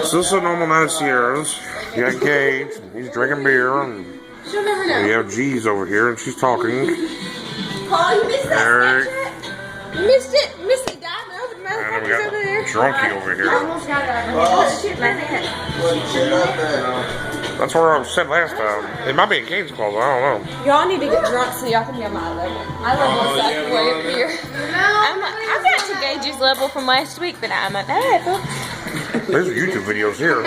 So this is a normal night at Sierra's. You got Gage, he's drinking beer, and She'll never know. we have G's over here, and she's talking. Paul, you missed that Eric. Snapchat? You missed it. You missed it. Diamond over the And then we motherfuckers over there. got Drunky over I here. almost got it. Oh, shit, my head. That's where I was said last time. It might be in Gage's clothes, I don't know. Y'all need to get drunk so y'all can be on my level. My level is up way up here. I'm not to Gage's level from last week, but I'm at that level. There's YouTube videos here.